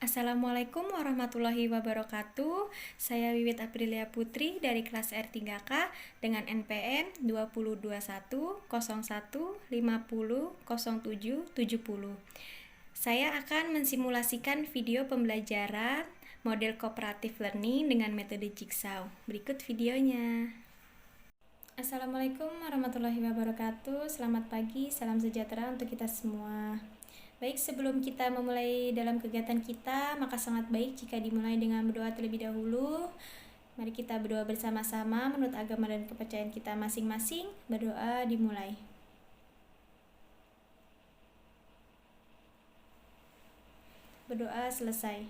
Assalamualaikum warahmatullahi wabarakatuh. Saya Wiwit Aprilia Putri dari kelas R3K dengan NPM 202101500770. Saya akan mensimulasikan video pembelajaran model cooperative learning dengan metode Jigsaw. Berikut videonya. Assalamualaikum warahmatullahi wabarakatuh. Selamat pagi, salam sejahtera untuk kita semua. Baik, sebelum kita memulai dalam kegiatan kita, maka sangat baik jika dimulai dengan berdoa terlebih dahulu. Mari kita berdoa bersama-sama menurut agama dan kepercayaan kita masing-masing. Berdoa dimulai. Berdoa selesai.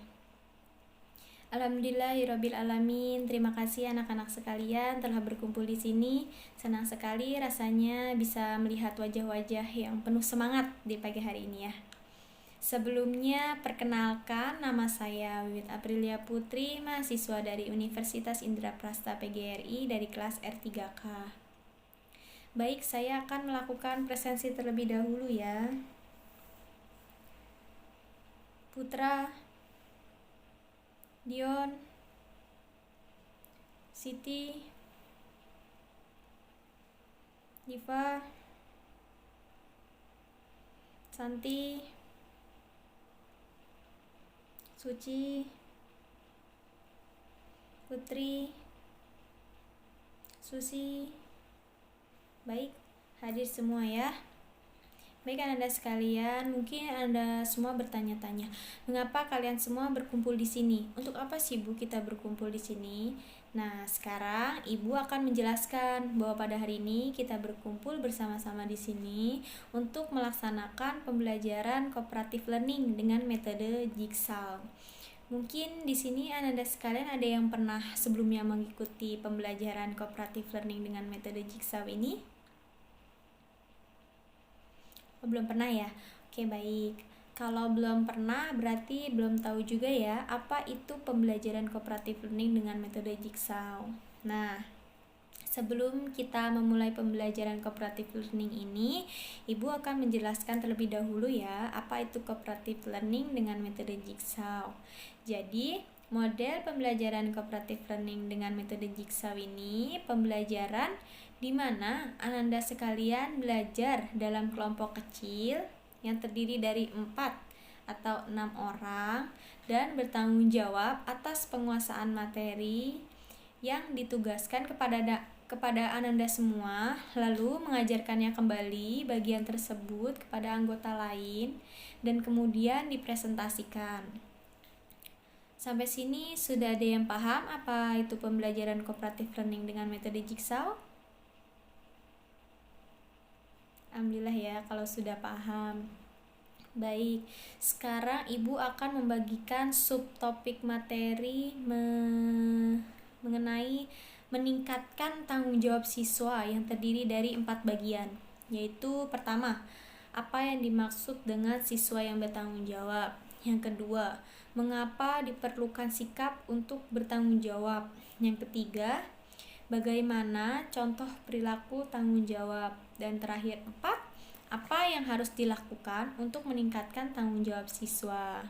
Alhamdulillahirabbil alamin. Terima kasih anak-anak sekalian telah berkumpul di sini. Senang sekali rasanya bisa melihat wajah-wajah yang penuh semangat di pagi hari ini ya. Sebelumnya, perkenalkan, nama saya Wiwit Aprilia Putri, mahasiswa dari Universitas Indraprasta PGRI dari kelas R3K. Baik, saya akan melakukan presensi terlebih dahulu ya. Putra, Dion, Siti, Diva, Santi, Suci, Putri, Susi. Baik, hadir semua ya. Baik Anda sekalian, mungkin Anda semua bertanya-tanya, mengapa kalian semua berkumpul di sini? Untuk apa sih Bu kita berkumpul di sini? Nah, sekarang Ibu akan menjelaskan bahwa pada hari ini kita berkumpul bersama-sama di sini untuk melaksanakan pembelajaran cooperative learning dengan metode Jigsaw. Mungkin di sini Anda sekalian ada yang pernah sebelumnya mengikuti pembelajaran cooperative learning dengan metode Jigsaw ini? Oh, belum pernah ya? Oke, baik. Kalau belum pernah berarti belum tahu juga ya apa itu pembelajaran cooperative learning dengan metode Jigsaw. Nah, sebelum kita memulai pembelajaran cooperative learning ini, Ibu akan menjelaskan terlebih dahulu ya apa itu cooperative learning dengan metode Jigsaw. Jadi, model pembelajaran cooperative learning dengan metode Jigsaw ini pembelajaran di mana Ananda sekalian belajar dalam kelompok kecil yang terdiri dari 4 atau 6 orang dan bertanggung jawab atas penguasaan materi yang ditugaskan kepada Ananda semua, lalu mengajarkannya kembali bagian tersebut kepada anggota lain dan kemudian dipresentasikan. Sampai sini sudah ada yang paham apa itu pembelajaran cooperative learning dengan metode Jigsaw? Alhamdulillah ya kalau sudah paham. Baik, sekarang Ibu akan membagikan subtopik materi mengenai meningkatkan tanggung jawab siswa yang terdiri dari 4 bagian, yaitu pertama, apa yang dimaksud dengan siswa yang bertanggung jawab. Yang kedua, mengapa diperlukan sikap untuk bertanggung jawab. Yang ketiga, bagaimana contoh perilaku tanggung jawab. Dan terakhir 4, apa yang harus dilakukan untuk meningkatkan tanggung jawab siswa.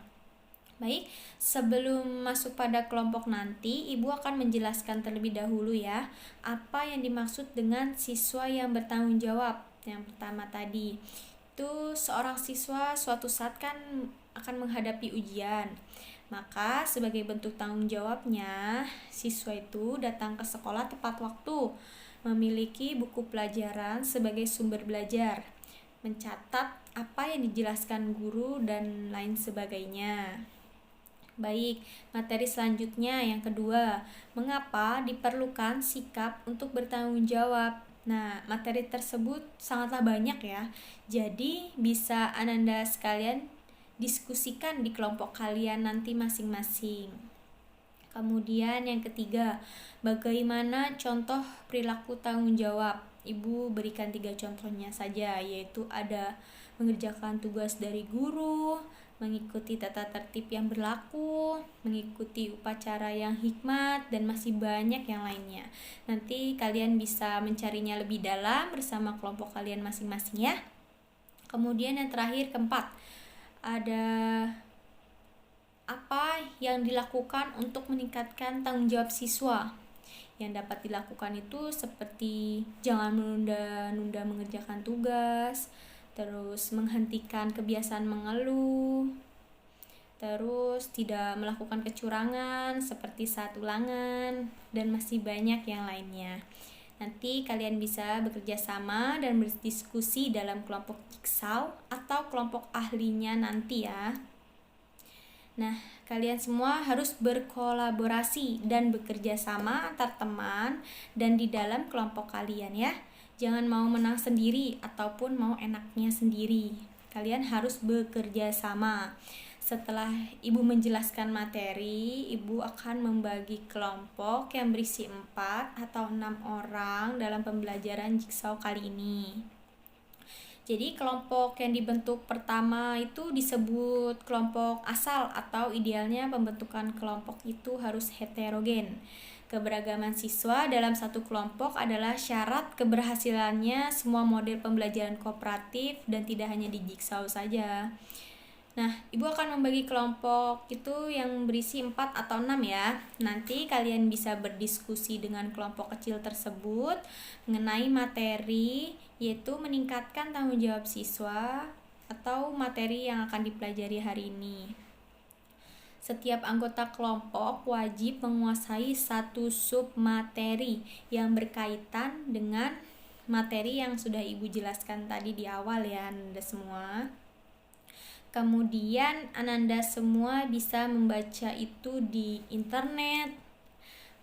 Baik, sebelum masuk pada kelompok nanti, Ibu akan menjelaskan terlebih dahulu ya, apa yang dimaksud dengan siswa yang bertanggung jawab. Yang pertama tadi, itu seorang siswa suatu saat kan akan menghadapi ujian. Maka sebagai bentuk tanggung jawabnya, siswa itu datang ke sekolah tepat waktu, memiliki buku pelajaran sebagai sumber belajar, mencatat apa yang dijelaskan guru dan lain sebagainya. Baik, materi selanjutnya yang kedua, mengapa diperlukan sikap untuk bertanggung jawab. Nah, materi tersebut sangatlah banyak ya. Jadi, bisa Ananda sekalian diskusikan di kelompok kalian nanti masing-masing. Kemudian yang ketiga, bagaimana contoh perilaku tanggung jawab? Ibu berikan 3 contohnya saja, yaitu ada mengerjakan tugas dari guru, mengikuti tata tertib yang berlaku, mengikuti upacara yang hikmat, dan masih banyak yang lainnya. Nanti kalian bisa mencarinya lebih dalam bersama kelompok kalian masing-masing ya. Kemudian yang terakhir keempat, ada apa yang dilakukan untuk meningkatkan tanggung jawab siswa. Yang dapat dilakukan itu seperti jangan menunda-nunda mengerjakan tugas, terus menghentikan kebiasaan mengeluh, terus tidak melakukan kecurangan seperti saat ulangan, dan masih banyak yang lainnya. Nanti kalian bisa bekerja sama dan berdiskusi dalam kelompok jigsaw atau kelompok ahlinya nanti ya. Nah, kalian semua harus berkolaborasi dan bekerja sama antar teman dan di dalam kelompok kalian ya. Jangan mau menang sendiri ataupun mau enaknya sendiri. Kalian harus bekerja sama. Setelah ibu menjelaskan materi, ibu akan membagi kelompok yang berisi 4 atau 6 orang dalam pembelajaran jigsaw kali ini. Jadi kelompok yang dibentuk pertama itu disebut kelompok asal atau idealnya pembentukan kelompok itu harus heterogen. Keberagaman siswa dalam satu kelompok adalah syarat keberhasilannya semua model pembelajaran kooperatif dan tidak hanya di jigsaw saja. Nah, ibu akan membagi kelompok itu yang berisi 4 atau 6 ya. Nanti kalian bisa berdiskusi dengan kelompok kecil tersebut mengenai materi, yaitu meningkatkan tanggung jawab siswa atau materi yang akan dipelajari hari ini. Setiap anggota kelompok wajib menguasai satu sub materi yang berkaitan dengan materi yang sudah ibu jelaskan tadi di awal ya, Anda semua. Kemudian Ananda semua bisa membaca itu di internet,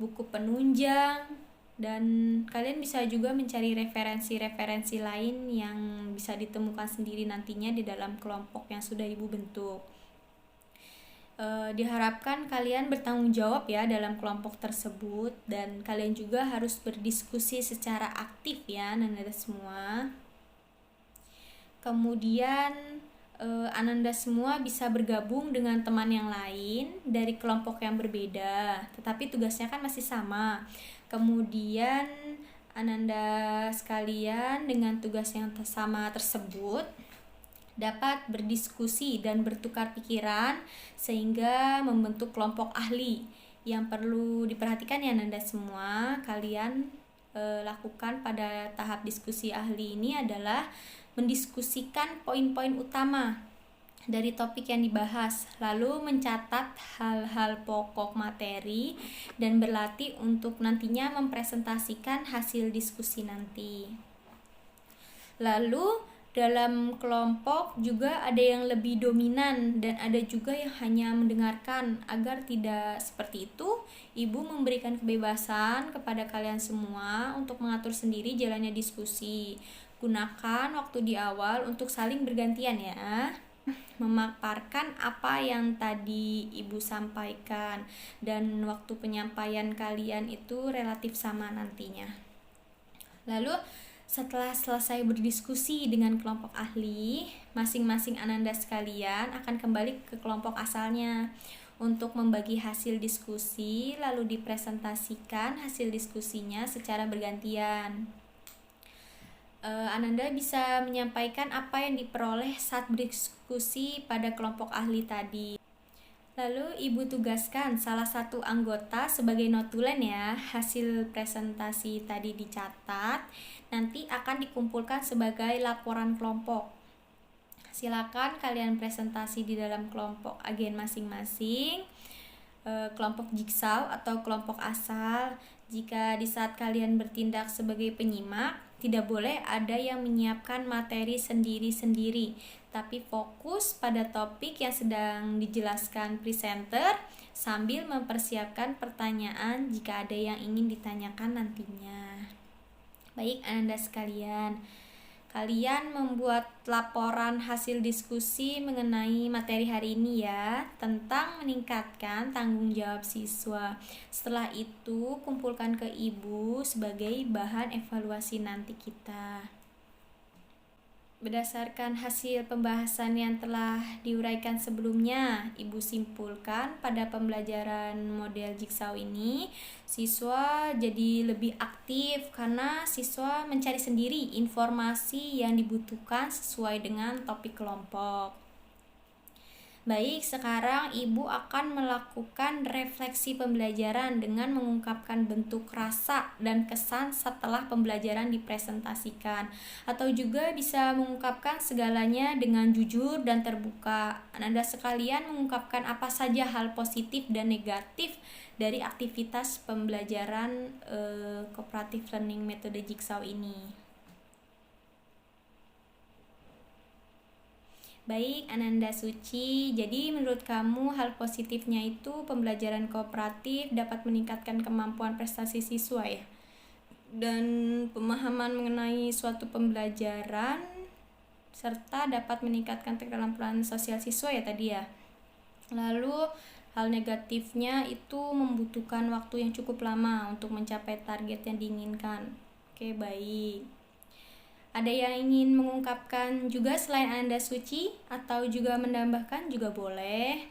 buku penunjang, dan kalian bisa juga mencari referensi-referensi lain yang bisa ditemukan sendiri nantinya di dalam kelompok yang sudah ibu bentuk. Diharapkan kalian bertanggung jawab ya dalam kelompok tersebut, dan kalian juga harus berdiskusi secara aktif ya Ananda semua. Kemudian Ananda semua bisa bergabung dengan teman yang lain dari kelompok yang berbeda, tetapi tugasnya kan masih sama. Kemudian Ananda sekalian dengan tugas yang sama tersebut dapat berdiskusi dan bertukar pikiran sehingga membentuk kelompok ahli. Yang perlu diperhatikan ya Ananda semua, kalian lakukan pada tahap diskusi ahli ini adalah mendiskusikan poin-poin utama dari topik yang dibahas, lalu mencatat hal-hal pokok materi dan berlatih untuk nantinya mempresentasikan hasil diskusi nanti. Lalu dalam kelompok juga ada yang lebih dominan dan ada juga yang hanya mendengarkan. Agar tidak seperti itu, ibu memberikan kebebasan kepada kalian semua untuk mengatur sendiri jalannya diskusi. Gunakan waktu di awal untuk saling bergantian ya, memaparkan apa yang tadi ibu sampaikan, dan waktu penyampaian kalian itu relatif sama nantinya. Lalu setelah selesai berdiskusi dengan kelompok ahli, masing-masing Ananda sekalian akan kembali ke kelompok asalnya untuk membagi hasil diskusi, lalu dipresentasikan hasil diskusinya secara bergantian. Ananda bisa menyampaikan apa yang diperoleh saat berdiskusi pada kelompok ahli tadi. Lalu ibu tugaskan salah satu anggota sebagai notulen ya. Hasil presentasi tadi dicatat, nanti akan dikumpulkan sebagai laporan kelompok. Silakan kalian presentasi di dalam kelompok agen masing-masing, kelompok jigsaw atau kelompok asal. Jika di saat kalian bertindak sebagai penyimak, tidak boleh ada yang menyiapkan materi sendiri-sendiri, tapi fokus pada topik yang sedang dijelaskan presenter sambil mempersiapkan pertanyaan jika ada yang ingin ditanyakan nantinya. Baik Ananda sekalian, kalian membuat laporan hasil diskusi mengenai materi hari ini ya, tentang meningkatkan tanggung jawab siswa. Setelah itu kumpulkan ke ibu sebagai bahan evaluasi nanti kita. Berdasarkan hasil pembahasan yang telah diuraikan sebelumnya, ibu simpulkan pada pembelajaran model jigsaw ini, siswa jadi lebih aktif karena siswa mencari sendiri informasi yang dibutuhkan sesuai dengan topik kelompok. Baik, sekarang Ibu akan melakukan refleksi pembelajaran dengan mengungkapkan bentuk rasa dan kesan setelah pembelajaran dipresentasikan. Atau juga bisa mengungkapkan segalanya dengan jujur dan terbuka. Anda sekalian mengungkapkan apa saja hal positif dan negatif dari aktivitas pembelajaran cooperative learning metode Jigsaw ini. Baik, Ananda Suci. Jadi menurut kamu hal positifnya itu pembelajaran kooperatif dapat meningkatkan kemampuan prestasi siswa ya? Dan pemahaman mengenai suatu pembelajaran serta dapat meningkatkan keterampilan sosial siswa ya tadi ya. Lalu hal negatifnya itu membutuhkan waktu yang cukup lama untuk mencapai target yang diinginkan. Oke, baik. Ada yang ingin mengungkapkan juga selain Ananda Suci atau juga menambahkan juga boleh.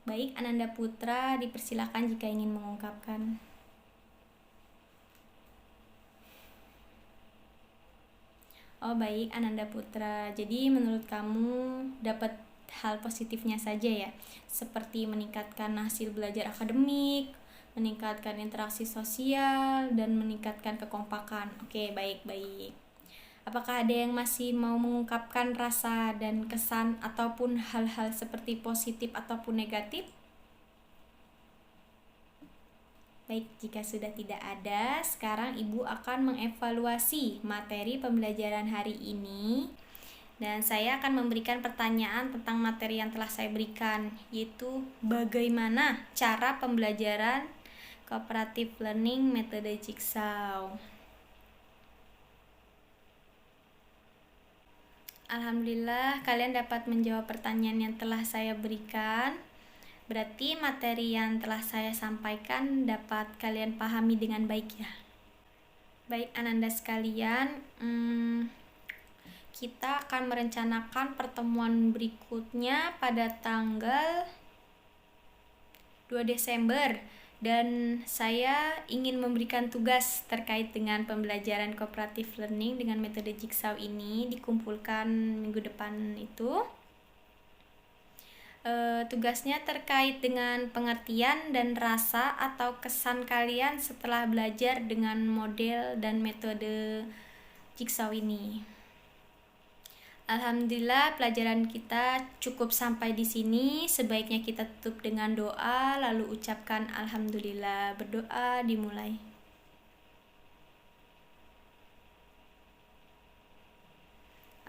Baik, Ananda Putra dipersilakan jika ingin mengungkapkan. Oh baik, Ananda Putra. Jadi menurut kamu dapat hal positifnya saja ya, seperti meningkatkan hasil belajar akademik, meningkatkan interaksi sosial, dan meningkatkan kekompakan. Oke, baik-baik. Apakah ada yang masih mau mengungkapkan rasa dan kesan ataupun hal-hal seperti positif ataupun negatif? Baik, jika sudah tidak ada, sekarang Ibu akan mengevaluasi materi pembelajaran hari ini. Dan saya akan memberikan pertanyaan tentang materi yang telah saya berikan, yaitu bagaimana cara pembelajaran cooperative learning metode Jigsaw. Alhamdulillah kalian dapat menjawab pertanyaan yang telah saya berikan. Berarti materi yang telah saya sampaikan dapat kalian pahami dengan baik ya. Baik Ananda sekalian, kita akan merencanakan pertemuan berikutnya pada tanggal 2 Desember dan saya ingin memberikan tugas terkait dengan pembelajaran cooperative learning dengan metode Jigsaw ini dikumpulkan minggu depan itu. Tugasnya terkait dengan pengertian dan rasa atau kesan kalian setelah belajar dengan model dan metode Jigsaw ini. Alhamdulillah pelajaran kita cukup sampai di sini. Sebaiknya kita tutup dengan doa lalu ucapkan alhamdulillah. Berdoa dimulai.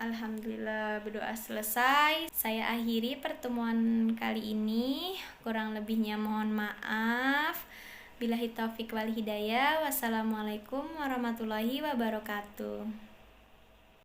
Alhamdulillah berdoa selesai. Saya akhiri pertemuan kali ini. Kurang lebihnya mohon maaf. Billahi taufik wal hidayah. Wassalamualaikum warahmatullahi wabarakatuh.